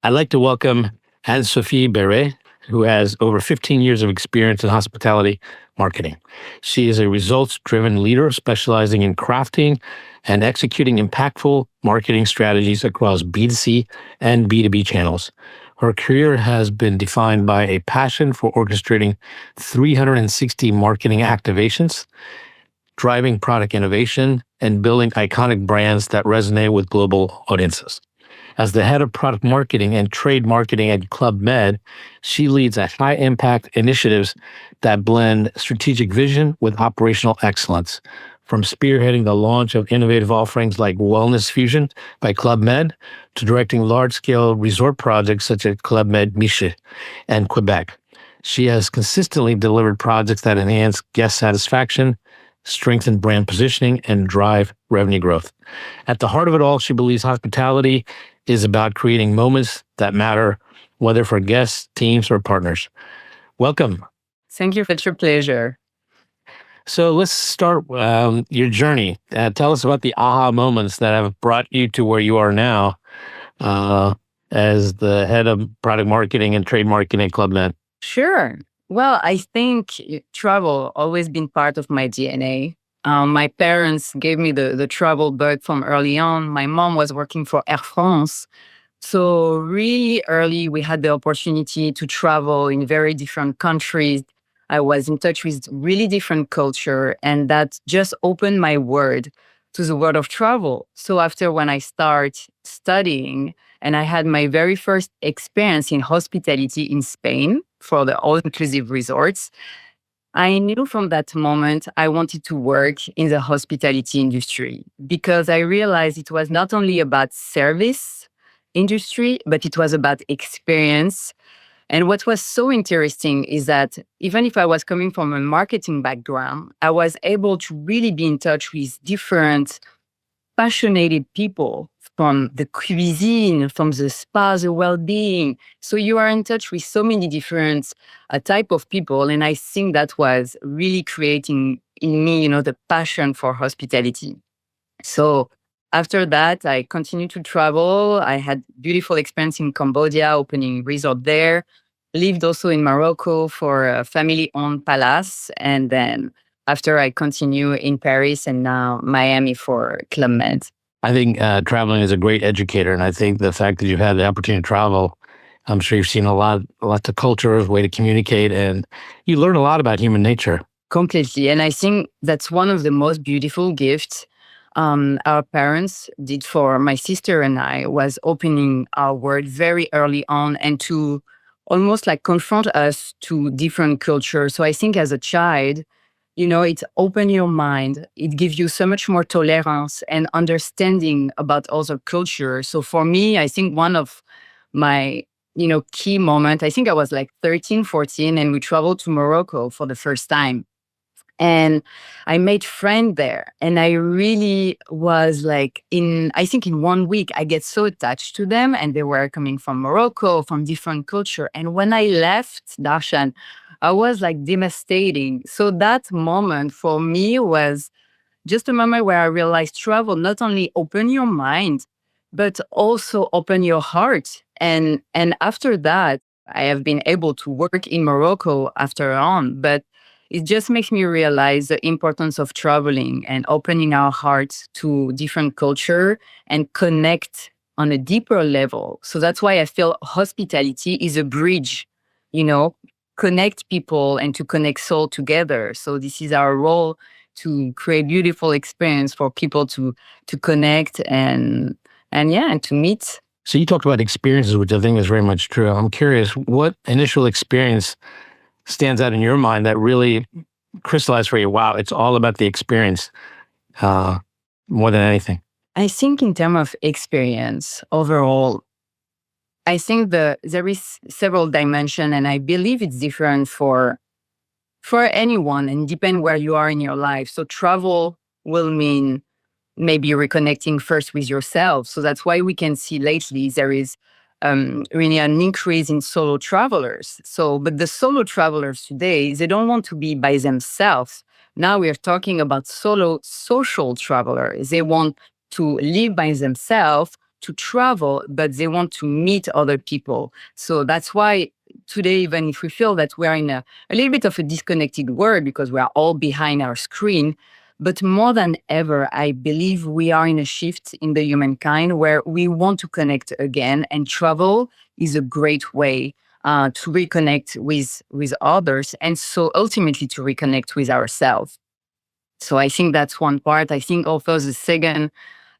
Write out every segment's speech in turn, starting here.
I'd like to welcome Anne-Sophie Baret, who has over 15 years of experience in hospitality marketing. She is a results-driven leader specializing in crafting and executing impactful marketing strategies across B2C and B2B channels. Her career has been defined by a passion for orchestrating 360 marketing activations, driving product innovation, and building iconic brands that resonate with global audiences. As the head of product marketing and trade marketing at Club Med, she leads a high impact initiatives that blend strategic vision with operational excellence. From spearheading the launch of innovative offerings like Wellness Fusion by Club Med to directing large scale resort projects such as Club Med Miche and Quebec. She has consistently delivered projects that enhance guest satisfaction, strengthen brand positioning, and drive revenue growth. At the heart of it all, she believes hospitality is about creating moments that matter, whether for guests, teams, or partners. Welcome. Thank you. It's your pleasure. So let's start your journey. Tell us about the aha moments that have brought you to where you are now as the head of product marketing and trade marketing at Club Med. Sure. Well, I think travel always been part of my DNA. My parents gave me the travel bug from early on. My mom was working for Air France. So really early, we had the opportunity to travel in very different countries. I was in touch with really different culture, and that just opened my world to the world of travel. So after when I start studying, and I had my very first experience in hospitality in Spain for the all-inclusive resorts, I knew from that moment I wanted to work in the hospitality industry because I realized it was not only about service industry, but it was about experience. And what was so interesting is that even if I was coming from a marketing background, I was able to really be in touch with different passionate people from the cuisine, from the spa, the well-being. So you are in touch with so many different type of people. And I think that was really creating in me, the passion for hospitality. So after that, I continued to travel. I had beautiful experience in Cambodia, opening resort there. Lived also in Morocco for a family-owned palace. And then after I continue in Paris and now Miami for Club Med. I think traveling is a great educator, and I think the fact that you've had the opportunity to travel, I'm sure you've seen lots of cultures, way to communicate, and you learn a lot about human nature. Completely. And I think that's one of the most beautiful gifts our parents did for my sister and I was opening our world very early on and to almost like confront us to different cultures. So I think as a child, it opens your mind. It gives you so much more tolerance and understanding about other cultures. So for me, I think one of my, key moment, I think I was like 13, 14, and we traveled to Morocco for the first time. And I made friends there. And I really was like I think in 1 week, I get so attached to them. And they were coming from Morocco, from different culture. And when I left Darshan, I was like devastating. So that moment for me was just a moment where I realized travel not only open your mind, but also open your heart. And after that, I have been able to work in Morocco after on, but it just makes me realize the importance of traveling and opening our hearts to different culture and connect on a deeper level. So that's why I feel hospitality is a bridge, you know, connect people and to connect soul together. So this is our role to create beautiful experience for people to connect and to meet. So you talked about experiences, which I think is very much true. I'm curious, what initial experience stands out in your mind that really crystallized for you? Wow, it's all about the experience more than anything. I think in terms of experience overall, I think there is several dimensions, and I believe it's different for anyone and depend where you are in your life. So travel will mean maybe reconnecting first with yourself. So that's why we can see lately there is really an increase in solo travelers. So, but the solo travelers today, they don't want to be by themselves. Now we are talking about solo social travelers. They want to live by themselves, to travel, but they want to meet other people. So that's why today, even if we feel that we're in a little bit of a disconnected world because we are all behind our screen, but more than ever, I believe we are in a shift in the humankind where we want to connect again, and travel is a great way to reconnect with others, and so ultimately to reconnect with ourselves. So I think that's one part. I think also the second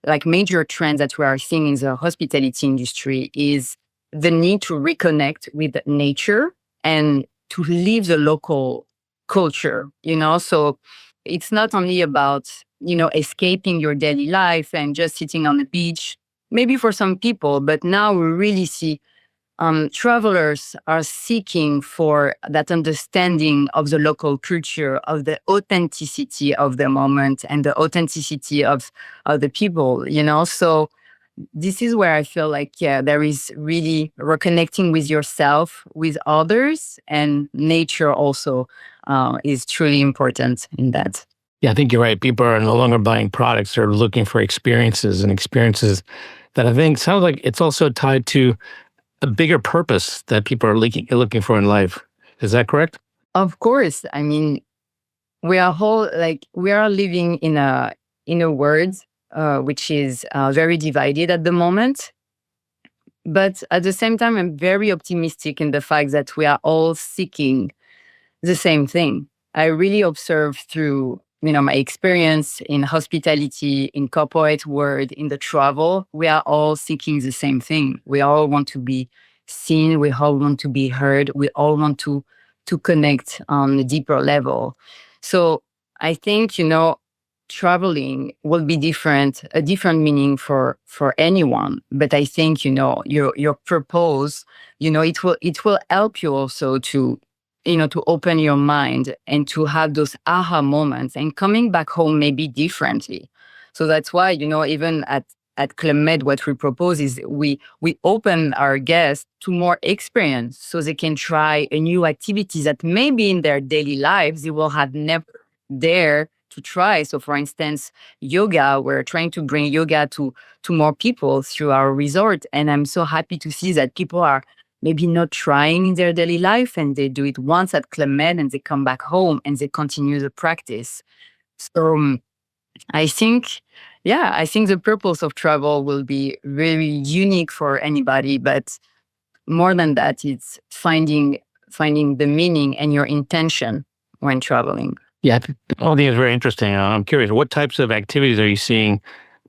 like major trend that we are seeing in the hospitality industry is the need to reconnect with nature and to live the local culture, So it's not only about, escaping your daily life and just sitting on the beach, maybe for some people, but now we really see travelers are seeking for that understanding of the local culture, of the authenticity of the moment and the authenticity of the people. So this is where I feel like, yeah, there is really reconnecting with yourself, with others, and nature also is truly important in that. Yeah, I think you're right. People are no longer buying products; they're looking for experiences, and experiences that I think sounds like it's also tied to a bigger purpose that people are looking for in life. Is that correct? Of course, I mean, we are living in a world which is very divided at the moment. But at the same time, I'm very optimistic in the fact that we are all seeking the same thing. I really observe through my experience in hospitality, in corporate world, in the travel, we are all seeking the same thing. We all want to be seen, we all want to be heard, we all want to connect on a deeper level. So I think, traveling will be different, a different meaning for anyone. But I think, your purpose, it will help you also to open your mind and to have those aha moments and coming back home maybe differently. So that's why, even at Club Med, what we propose is we open our guests to more experience so they can try a new activity that maybe in their daily lives they will have never dare to try. So for instance, yoga, we're trying to bring yoga to more people through our resort. And I'm so happy to see that people are maybe not trying in their daily life and they do it once at Club Med and they come back home and they continue the practice. So I think, yeah, I think the purpose of travel will be really unique for anybody. But more than that, it's finding the meaning and your intention when traveling. Yeah, all these is very interesting. I'm curious, what types of activities are you seeing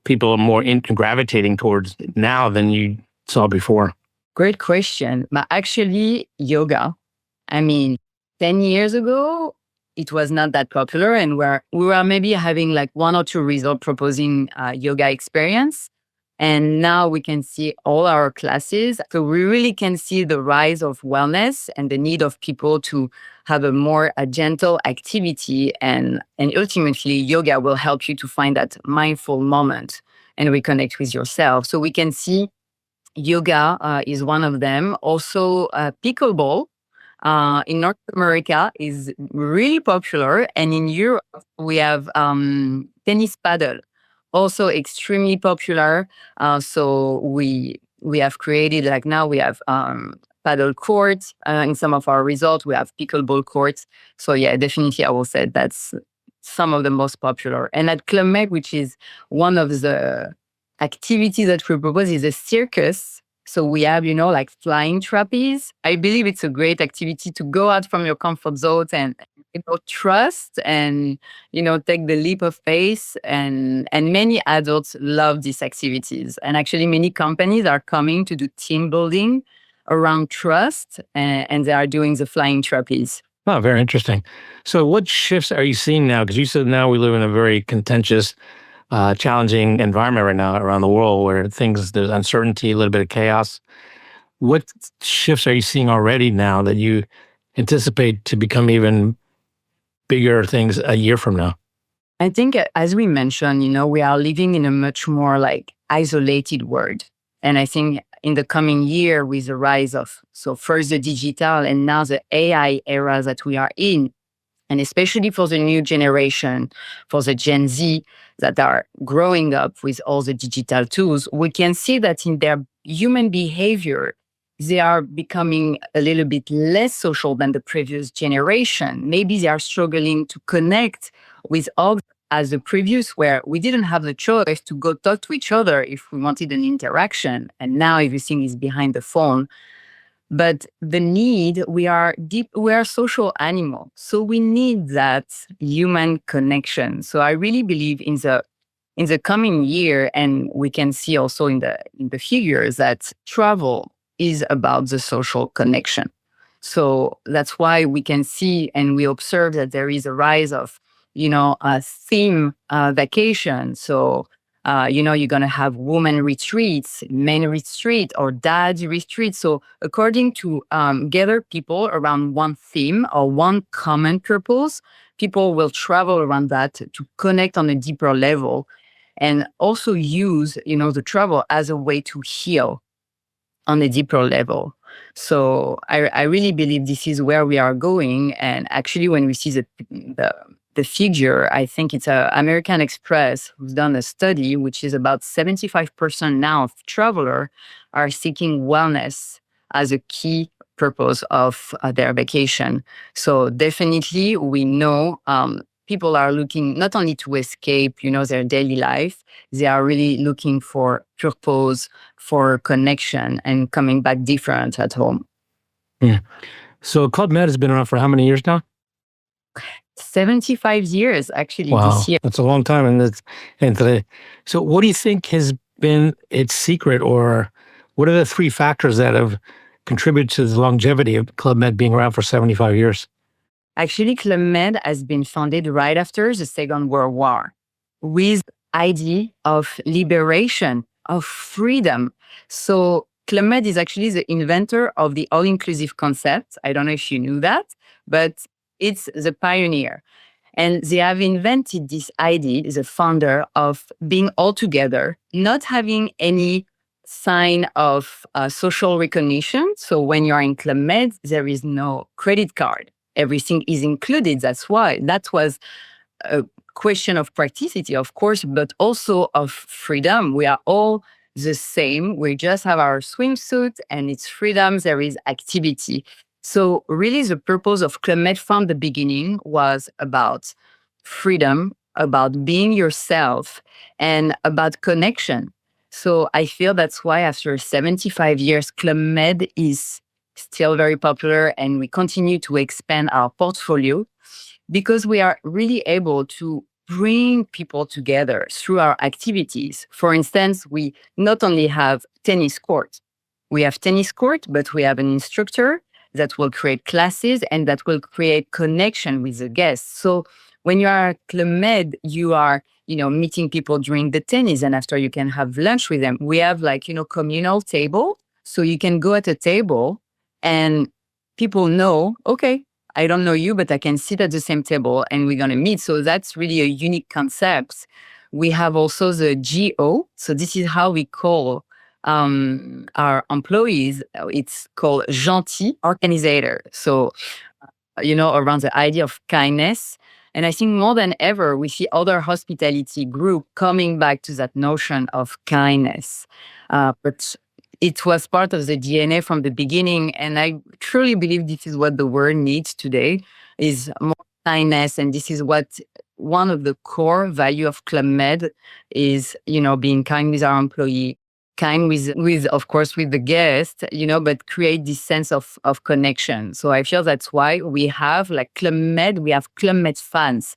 people are more gravitating towards now than you saw before? Great question. But actually, yoga. I mean, 10 years ago, it was not that popular, and we were maybe having like one or two resort proposing yoga experience. And now we can see all our classes. So we really can see the rise of wellness and the need of people to have a gentle activity. And ultimately, yoga will help you to find that mindful moment and reconnect with yourself. So we can see yoga is one of them. Also, pickleball in North America is really popular, and in Europe we have tennis paddle, also extremely popular. So we have created like now we have paddle courts in some of our resorts. We have pickleball courts. So yeah, definitely I will say that's some of the most popular. And at Club Med, which is one of the activity that we propose is a circus. So we have, like flying trapeze. I believe it's a great activity to go out from your comfort zone and, trust and, take the leap of faith. And many adults love these activities. And actually many companies are coming to do team building around trust and they are doing the flying trapeze. Oh, very interesting. So what shifts are you seeing now? Because you said now we live in a very contentious challenging environment right now around the world where there's uncertainty, a little bit of chaos. What shifts are you seeing already now that you anticipate to become even bigger things a year from now? I think, as we mentioned, we are living in a much more like isolated world. And I think in the coming year, with the rise of, so first the digital and now the AI era that we are in, And especially for the new generation, for the Gen Z that are growing up with all the digital tools, we can see that in their human behavior, they are becoming a little bit less social than the previous generation. Maybe they are struggling to connect with others as the previous, where we didn't have the choice to go talk to each other if we wanted an interaction. And now everything is behind the phone. But the need, we are social animals. So we need that human connection. So I really believe in the coming year, and we can see also in the figures that travel is about the social connection. So that's why we can see and we observe that there is a rise of, a theme vacation. So you're going to have women retreats, men retreat, or dad retreat. So according to gather people around one theme or one common purpose, people will travel around that to connect on a deeper level, and also use, the travel as a way to heal on a deeper level. So I really believe this is where we are going. And actually, when we see the figure, I think it's American Express who's done a study, which is about 75% now of travelers are seeking wellness as a key purpose of their vacation. So definitely, we know people are looking not only to escape, their daily life, they are really looking for purpose, for connection, and coming back different at home. Yeah. So Club Med has been around for how many years now? 75 years, actually, Wow, this year. that's a long time. So what do you think has been its secret, or what are the three factors that have contributed to the longevity of Club Med being around for 75 years? Actually, Club Med has been founded right after the Second World War with idea of liberation, of freedom. So Club Med is actually the inventor of the all-inclusive concept. I don't know if you knew that, but it's the pioneer. And they have invented this idea, the founder, of being all together, not having any sign of social recognition. So when you're in Club Med, there is no credit card. Everything is included. That's why that was a question of practicity, of course, but also of freedom. We are all the same. We just have our swimsuit and it's freedom. There is activity. So really the purpose of Club Med from the beginning was about freedom, about being yourself, and about connection. So I feel that's why after 75 years, Club Med is still very popular, and we continue to expand our portfolio because we are really able to bring people together through our activities. For instance, we not only have tennis court, but we have an instructor that will create classes and that will create connection with the guests. So when you are at Club Med, you are, meeting people during the tennis, and after you can have lunch with them. We have communal table. So you can go at a table and people know, okay, I don't know you, but I can sit at the same table and we're going to meet. So that's really a unique concept. We have also the GO. So this is how we call our employees. It's called gentil organizer. So, around the idea of kindness. And I think more than ever, we see other hospitality group coming back to that notion of kindness. But it was part of the DNA from the beginning. And I truly believe this is what the world needs today, is more kindness. And this is what one of the core value of Club Med is, being kind with our employee, kind with of course, with the guest, but create this sense of connection. So I feel that's why we have Club Med, we have Club Med fans.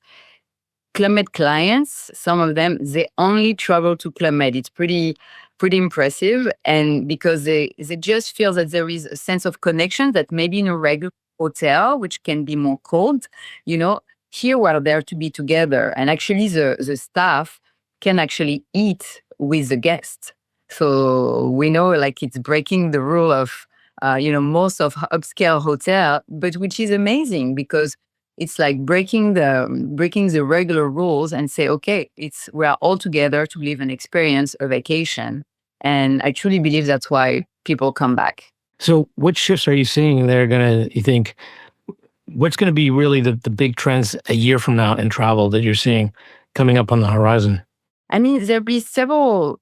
Club Med clients, some of them, they only travel to Club Med. It's pretty impressive. And because they just feel that there is a sense of connection that maybe in a regular hotel, which can be more cold, here we are there to be together. And actually the staff can actually eat with the guests. So we know it's breaking the rule of, most of upscale hotel, but which is amazing because it's breaking the regular rules and say, okay, we are all together to live and experience a vacation. And I truly believe that's why people come back. So what shifts are you seeing you think, What's going to be really the big trends a year from now in travel that you're seeing coming up on the horizon? I mean, there'll be several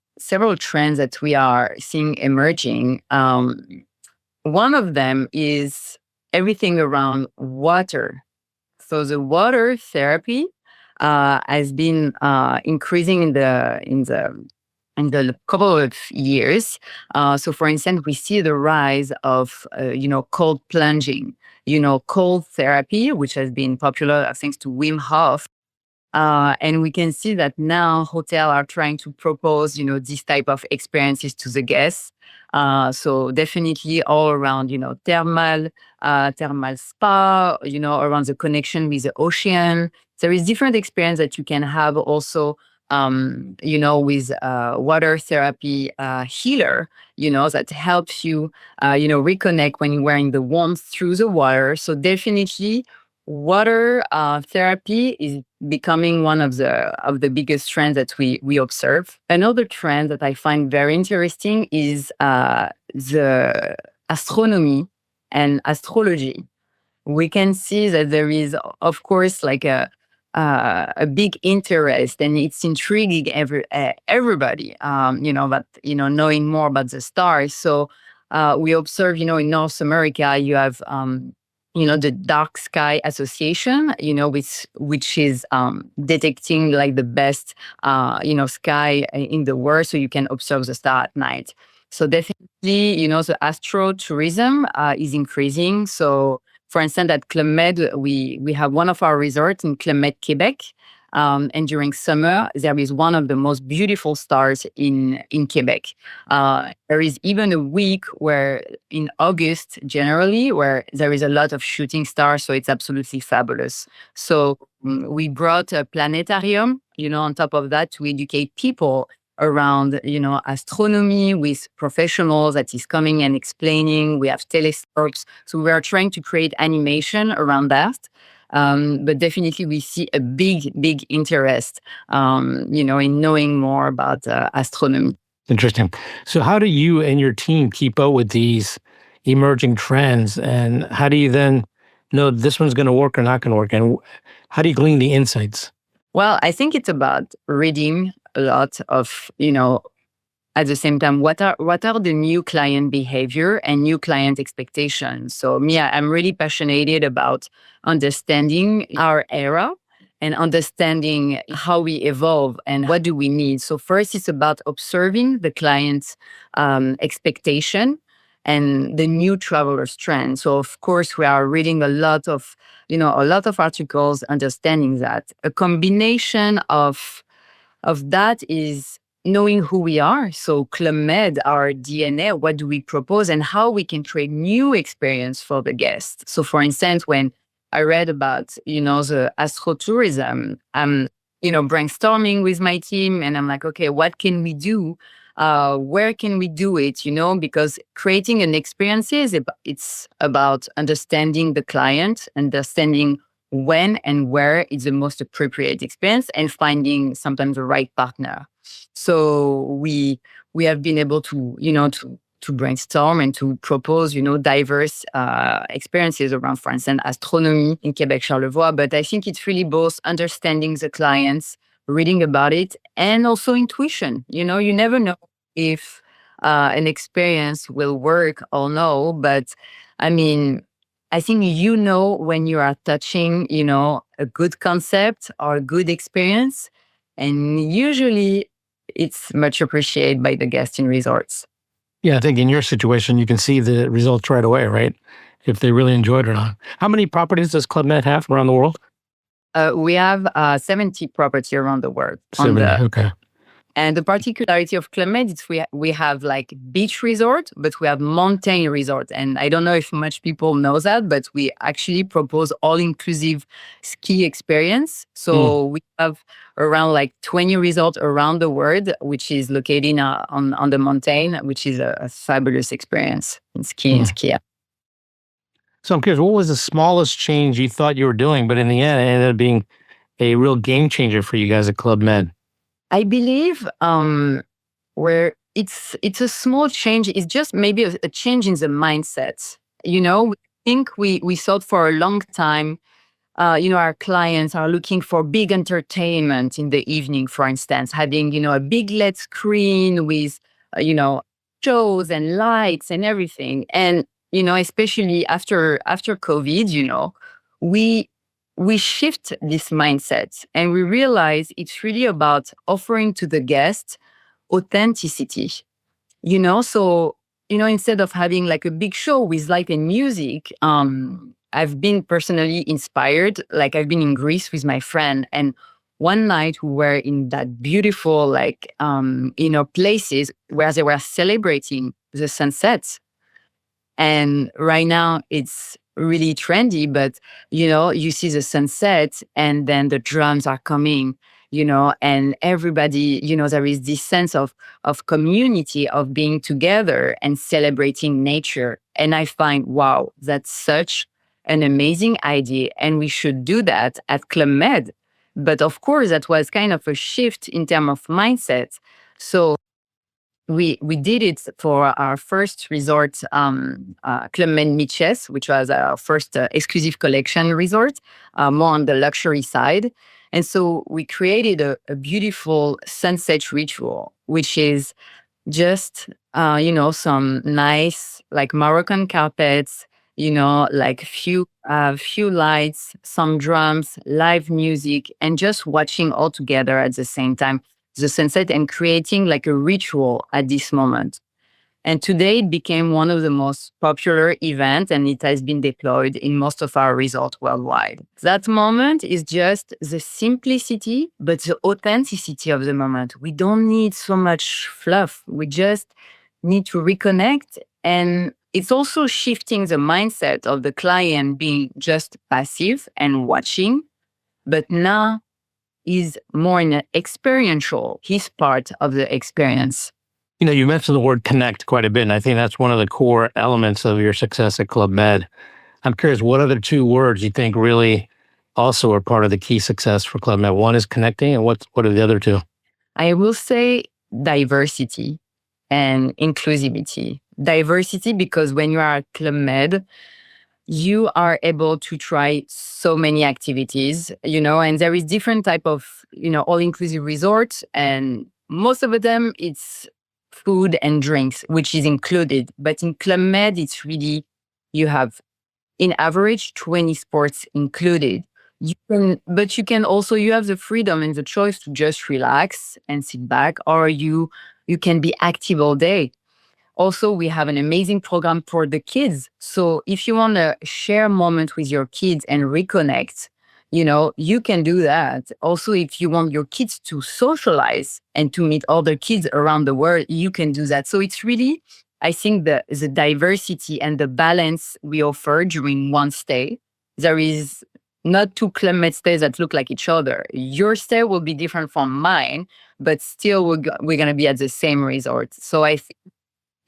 trends that we are seeing emerging. One of them is everything around water. So the water therapy has been increasing in the couple of years. So, for instance, we see the rise of cold plunging, cold therapy, which has been popular thanks to Wim Hof. And we can see that now hotels are trying to propose, this type of experiences to the guests. So definitely all around, thermal spa, around the connection with the ocean. There is different experience that you can have also, with water therapy healer, that helps you, reconnect when you're wearing the warmth through the water. So definitely water therapy is becoming one of the biggest trends that we observe. Another trend that I find very interesting is the astronomy and astrology. We can see that there is, of course, like a big interest, and it's intriguing everybody. But knowing more about the stars. So we observe, in North America, you have the Dark Sky Association, which is detecting like the best, sky in the world, so you can observe the star at night. So definitely, the astrotourism is increasing. So, for instance, at Club Med, we have one of our resorts in Club Med, Quebec. And during summer, there is one of the most beautiful stars in Quebec. There is even a week where in August, generally, where there is a lot of shooting stars. So it's absolutely fabulous. So we brought a planetarium, on top of that to educate people around, astronomy with professionals that is coming and explaining. We have telescopes. So we are trying to create animation around that. But definitely we see a big interest, in knowing more about astronomy. Interesting. So how do you and your team keep up with these emerging trends, and how do you then know this one's going to work or not going to work, and how do you glean the insights? Well, I think it's about reading a lot of, at the same time, what are the new client behavior and new client expectations? So me, I'm really passionate about understanding our era and understanding how we evolve and what do we need. So first, it's about observing the client's expectation and the new traveler's trend. So of course, we are reading a lot of articles, understanding that a combination of that is knowing who we are. So Club Med, our DNA, what do we propose and how we can create new experience for the guests. So for instance, when I read about, the astrotourism, I'm, brainstorming with my team and I'm like, okay, what can we do? Where can we do it? Because creating an experience it's about understanding the client, understanding when and where is the most appropriate experience, and finding sometimes the right partner. So we have been able to to brainstorm and to propose diverse experiences around, for instance, astronomy in Quebec Charlevoix. But I think it's really both understanding the clients, reading about it, and also intuition. You never know if an experience will work or no, but I mean, I think when you are touching, a good concept or a good experience, and usually it's much appreciated by the guests in resorts. Yeah, I think in your situation, you can see the results right away, right? If they really enjoyed it or not. How many properties does Club Med have around the world? We have 70 properties around the world. 70, okay. And the particularity of Club Med is we have like beach resort, but we have mountain resort. And I don't know if much people know that, but we actually propose all-inclusive ski experience. So we have around like 20 resorts around the world, which is located on the mountain, which is a fabulous experience in skiing. So I'm curious, what was the smallest change you thought you were doing, but in the end, it ended up being a real game changer for you guys at Club Med? I believe where it's a small change, it's just maybe a change in the mindset. think we thought for a long time, our clients are looking for big entertainment in the evening, for instance, having, a big LED screen with, shows and lights and everything. And, especially after COVID, we, we shift this mindset and we realize it's really about offering to the guest authenticity. So, instead of having like a big show with light and music, I've been personally inspired. Like I've been in Greece with my friend, and one night we were in that beautiful, like, places where they were celebrating the sunset. And right now it's really trendy, but you see the sunset and then the drums are coming, and everybody, there is this sense of community, of being together and celebrating nature. And I find, wow, that's such an amazing idea. And we should do that at Club Med. But of course, that was kind of a shift in terms of mindset. So we did it for our first resort, Club Med Miches, which was our first exclusive collection resort, more on the luxury side. And so we created a beautiful sunset ritual, which is just, some nice, like Moroccan carpets, like few lights, some drums, live music, and just watching all together at the same time the sunset and creating like a ritual at this moment. And today it became one of the most popular events and it has been deployed in most of our resorts worldwide. That moment is just the simplicity, but the authenticity of the moment. We don't need so much fluff. We just need to reconnect. And it's also shifting the mindset of the client being just passive and watching, but now is more in an experiential. He's part of the experience. You mentioned the word connect quite a bit, and I think that's one of the core elements of your success at Club Med. I'm curious, what other two words you think really also are part of the key success for Club Med? One is connecting, and what are the other two? I will say diversity and inclusivity. Diversity, because when you are at Club Med, you are able to try so many activities, and there is different type of, all-inclusive resorts, and most of them, it's food and drinks, which is included. But in Club Med, it's really, you have, in average, 20 sports included. But you can also, you have the freedom and the choice to just relax and sit back, or you can be active all day. Also, we have an amazing program for the kids. So if you want to share a moment with your kids and reconnect, you can do that. Also, if you want your kids to socialize and to meet other kids around the world, you can do that. So it's really, I think, the diversity and the balance we offer during one stay. There is not two Club Med stays that look like each other. Your stay will be different from mine, but still we're going to be at the same resort. So I think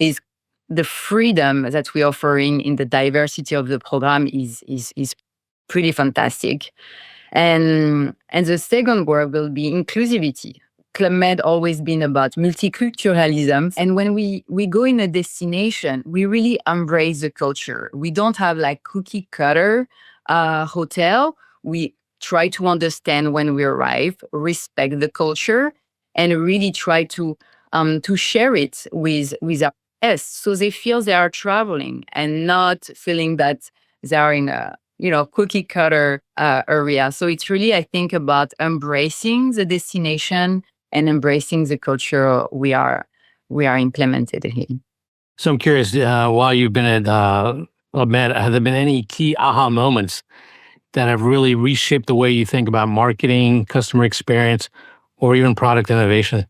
is the freedom that we're offering in the diversity of the program is pretty fantastic. And the second word will be inclusivity. Club Med always been about multiculturalism. And when we go in a destination, we really embrace the culture. We don't have like cookie cutter hotel. We try to understand when we arrive, respect the culture, and really try to share it with our guests, so they feel they are traveling and not feeling that they are in a cookie cutter area. So it's really, I think, about embracing the destination and embracing the culture we are implemented in. So I'm curious, while you've been at Club Med, have there been any key aha moments that have really reshaped the way you think about marketing, customer experience, or even product innovation?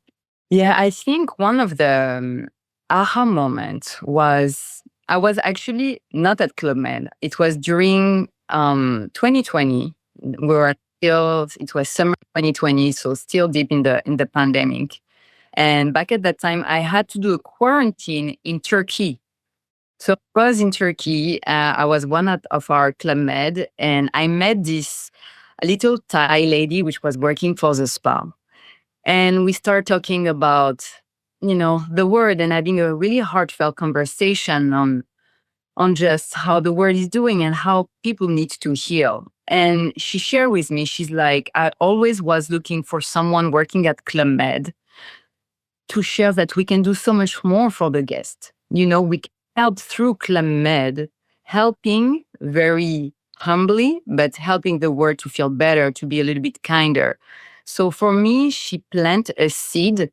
Yeah, I think one of the aha moments was, I was actually not at Club Med. It was during 2020. We were still, it was summer 2020, so still deep in the pandemic. And back at that time, I had to do a quarantine in Turkey. So I was in Turkey. I was one of our Club Med, and I met this little Thai lady which was working for the spa. And we started talking about, the word and having a really heartfelt conversation on on just how the world is doing and how people need to heal. And she shared with me, she's like, I always was looking for someone working at Club Med to share that we can do so much more for the guest. We can help through Club Med, helping very humbly, but helping the world to feel better, to be a little bit kinder. So for me, she planted a seed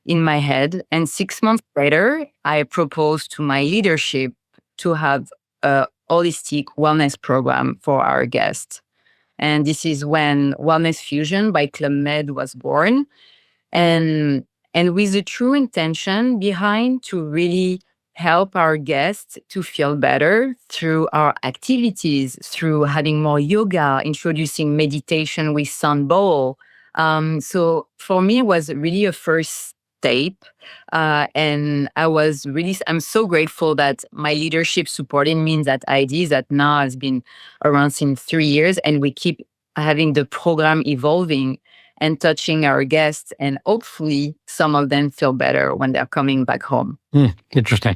in my head. And 6 months later, I proposed to my leadership to have a holistic wellness program for our guests. And this is when Wellness Fusion by Club Med was born. And with the true intention behind to really help our guests to feel better through our activities, through having more yoga, introducing meditation with sun bowl. So for me, it was really a first step. And I'm so grateful that my leadership supported me in that idea that now has been around since 3 years, and we keep having the program evolving and touching our guests, and hopefully some of them feel better when they're coming back home. Interesting.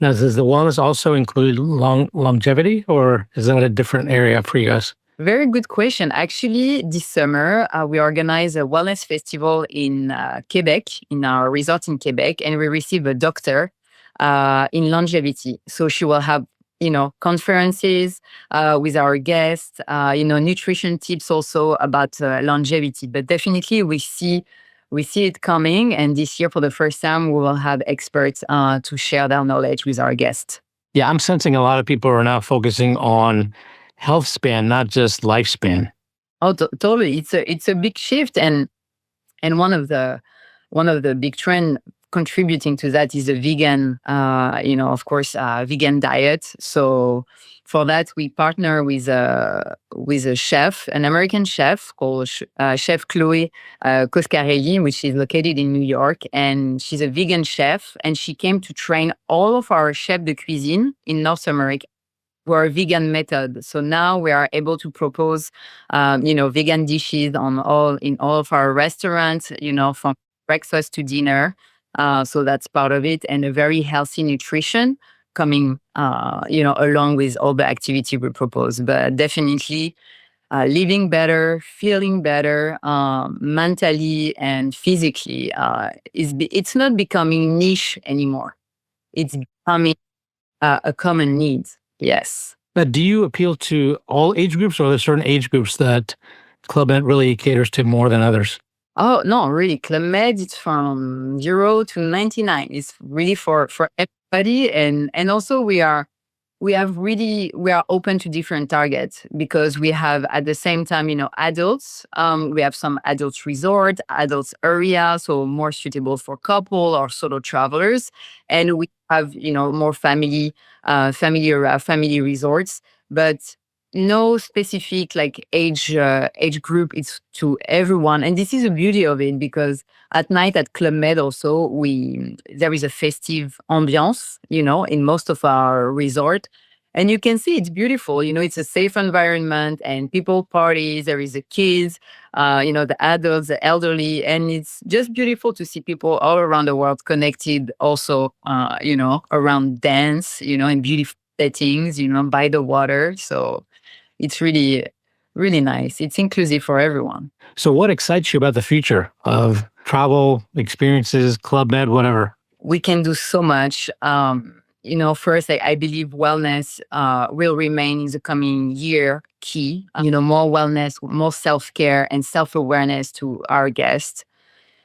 Now, does the wellness also include longevity, or is that a different area for you guys? Very good question. Actually, this summer, we organize a wellness festival in Quebec, in our resort in Quebec, and we receive a doctor in longevity. So she will have, conferences with our guests, nutrition tips also about longevity. But definitely we see it coming. And this year, for the first time, we will have experts to share their knowledge with our guests. Yeah, I'm sensing a lot of people are now focusing on health span, not just lifespan. Oh, totally. It's a big shift, and one of the big trend contributing to that is the vegan, of course, vegan diet. So for that, we partner with a chef, an American chef called Chef Chloe Coscarelli, which is located in New York, and she's a vegan chef, and she came to train all of our chefs de cuisine in North America to our vegan method. So now we are able to propose, vegan dishes in all of our restaurants, from breakfast to dinner. So that's part of it, and a very healthy nutrition coming, along with all the activity we propose. But definitely, living better, feeling better, mentally and physically, it's not becoming niche anymore. It's becoming a common need. Yes. But do you appeal to all age groups, or are there certain age groups that Club Med really caters to more than others? Oh, no, really. Club Med, it's from 0 to 99. It's really for everybody. And also we are open to different targets, because we have at the same time, adults. We have some adults resort, adults area, so more suitable for couple or solo travelers. And we have, more family resorts, but no specific age group. It's to everyone. And this is the beauty of it, because at night at Club Med also, there is a festive ambiance, in most of our resort. And you can see it's beautiful. It's a safe environment, and people parties. There is the kids, the adults, the elderly, and it's just beautiful to see people all around the world connected also, around dance, in beautiful settings, by the water. So it's really, really nice. It's inclusive for everyone. So what excites you about the future of travel, experiences, Club Med, whatever? We can do so much. First, I believe wellness will remain in the coming year key. More wellness, more self-care and self-awareness to our guests.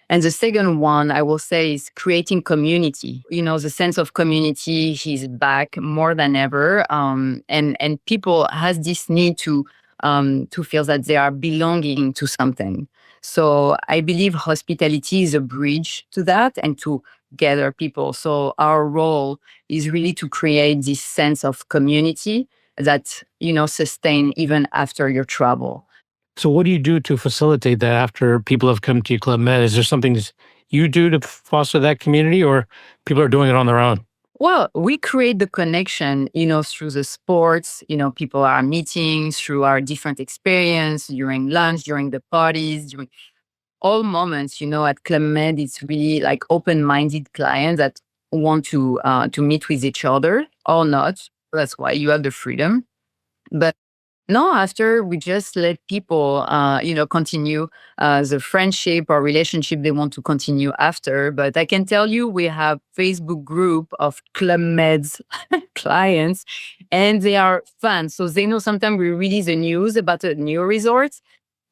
And the second one, I will say, is creating community. The sense of community is back more than ever. And people has this need to feel that they are belonging to something. So I believe hospitality is a bridge to that and to gather people. So our role is really to create this sense of community that, sustain even after your travel. So what do you do to facilitate that after people have come to Club Med? Is there something you do to foster that community, or people are doing it on their own? Well, we create the connection, through the sports, people are meeting through our different experience during lunch, during the parties, during all moments, at Club Med. It's really like open-minded clients that want to meet with each other or not. That's why you have the freedom. But no, after we just let people, continue the friendship or relationship they want to continue after. But I can tell you, we have Facebook group of Club Med's clients, and they are fans. So they know sometimes we release the news about a new resort,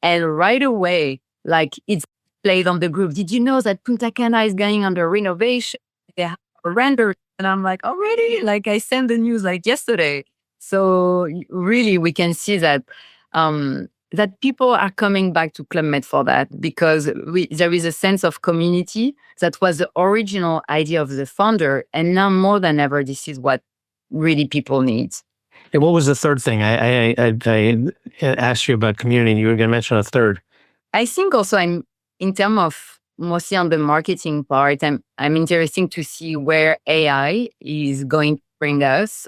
and right away, like it's played on the group. Did you know that Punta Cana is going under renovation? They have a render. And I'm like, already? Like I sent the news like yesterday. So really, we can see that that people are coming back to Club Med for that because there is a sense of community that was the original idea of the founder, and now more than ever, this is what really people need. And what was the third thing? I asked you about community, and you were going to mention a third. I think also I'm in terms of mostly on the marketing part, I'm interested to see where AI is going to bring us.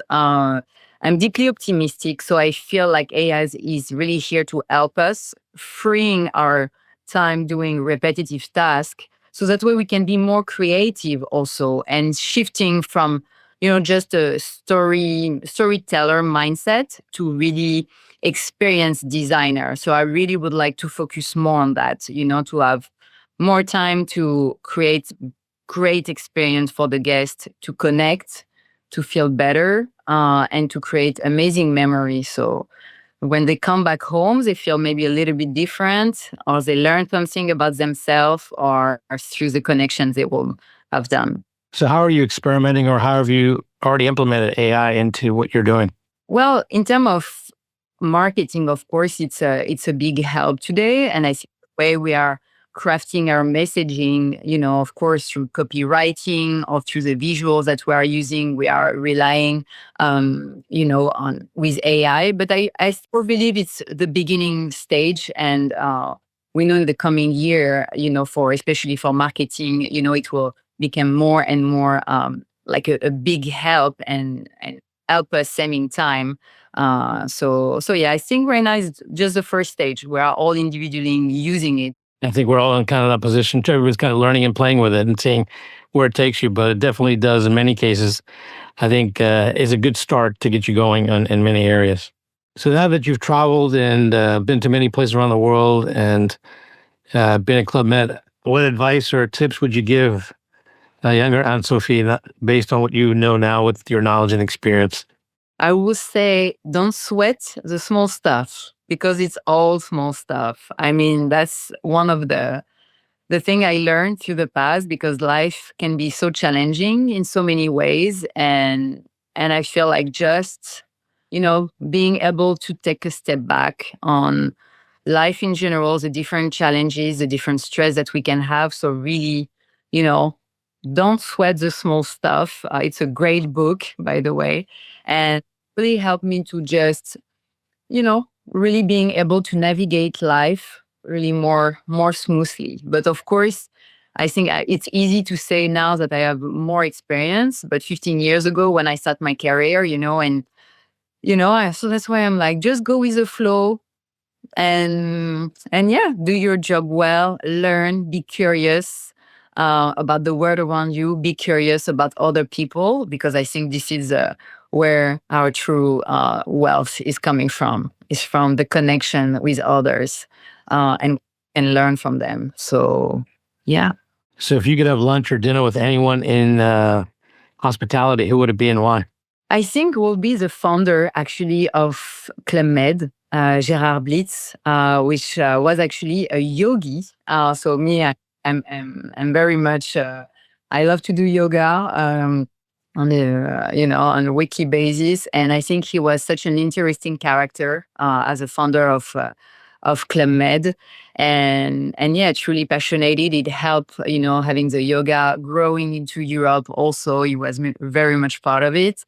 I'm deeply optimistic, so I feel like AI is really here to help us, freeing our time doing repetitive tasks, so that way we can be more creative also, and shifting from just a storyteller mindset to really experienced designer. So I really would like to focus more on that, to have more time to create great experience for the guest, to connect, to feel better, and to create amazing memories. So when they come back home, they feel maybe a little bit different, or they learn something about themselves, or through the connections they will have done. So how are you experimenting, or how have you already implemented AI into what you're doing? Well, in terms of marketing, of course, it's a big help today. And I think the way we are crafting our messaging, of course, through copywriting or through the visuals that we are using, we are relying, on with AI. But I still believe it's the beginning stage, and we know in the coming year, for especially for marketing, it will become more and more like a big help and help us saving time. So yeah, I think right now is just the first stage. We are all individually using it. I think we're all in kind of that position. Everyone's kind of learning and playing with it and seeing where it takes you, but it definitely does in many cases. I think is a good start to get you going in many areas. So now that you've traveled and been to many places around the world and been at Club Med, what advice or tips would you give a younger Anne-Sophie based on what you know now with your knowledge and experience? I would say don't sweat the small stuff because it's all small stuff. I mean, that's one of the thing I learned through the past, because life can be so challenging in so many ways, and I feel like just being able to take a step back on life in general, the different challenges, the different stress that we can have. So really, you know, don't sweat the small stuff. It's a great book, by the way, and really helped me to just really being able to navigate life really more smoothly. But of course, I think it's easy to say now that I have more experience, but 15 years ago when I started my career, so that's why I'm like, just go with the flow, and yeah, do your job well, learn, be curious about the world around you, be curious about other people, because I think this is where our true wealth is coming from, is from the connection with others, and learn from them. So yeah. So if you could have lunch or dinner with anyone in hospitality, who would it be and why? I think will be the founder actually of Club Med, Gérard Blitz, which was actually a yogi. So me, I'm very much. I love to do yoga on on a weekly basis, and I think he was such an interesting character as a founder of Club Med, and yeah, truly passionate. It helped having the yoga growing into Europe. Also, he was very much part of it.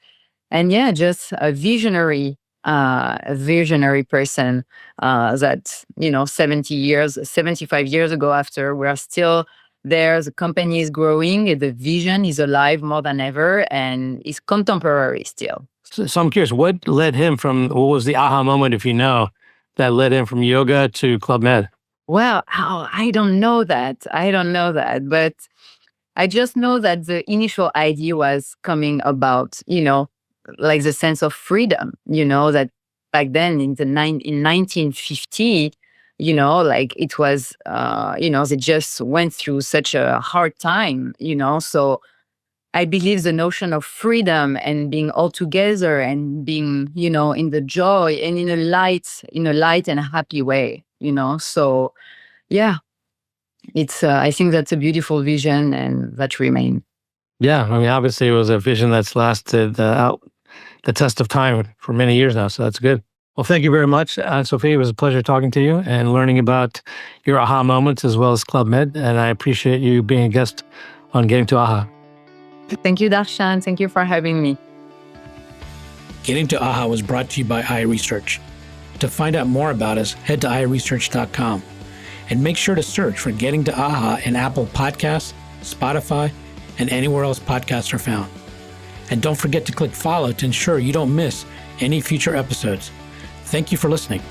And yeah, just a visionary person that 75 years ago, after we are still there, the company is growing, the vision is alive more than ever, and is contemporary still. So I'm curious, what was the aha moment, if you know, that led him from yoga to Club Med? Well, I don't know that. I don't know that, but I just know that the initial idea was coming about, like the sense of freedom, that back then in 1950, like it was, they just went through such a hard time, so I believe the notion of freedom and being all together and being, in the joy and in a light and happy way, so yeah, I think that's a beautiful vision and that remains. Yeah, I mean, obviously, it was a vision that's lasted out the test of time for many years now. So that's good. Well, thank you very much, Sophie. It was a pleasure talking to you and learning about your aha moments as well as Club Med. And I appreciate you being a guest on Getting to AHA. Thank you, Darshan. Thank you for having me. Getting to AHA was brought to you by iResearch. To find out more about us, head to iResearch.com and make sure to search for Getting to AHA in Apple Podcasts, Spotify, and anywhere else podcasts are found. And don't forget to click follow to ensure you don't miss any future episodes. Thank you for listening.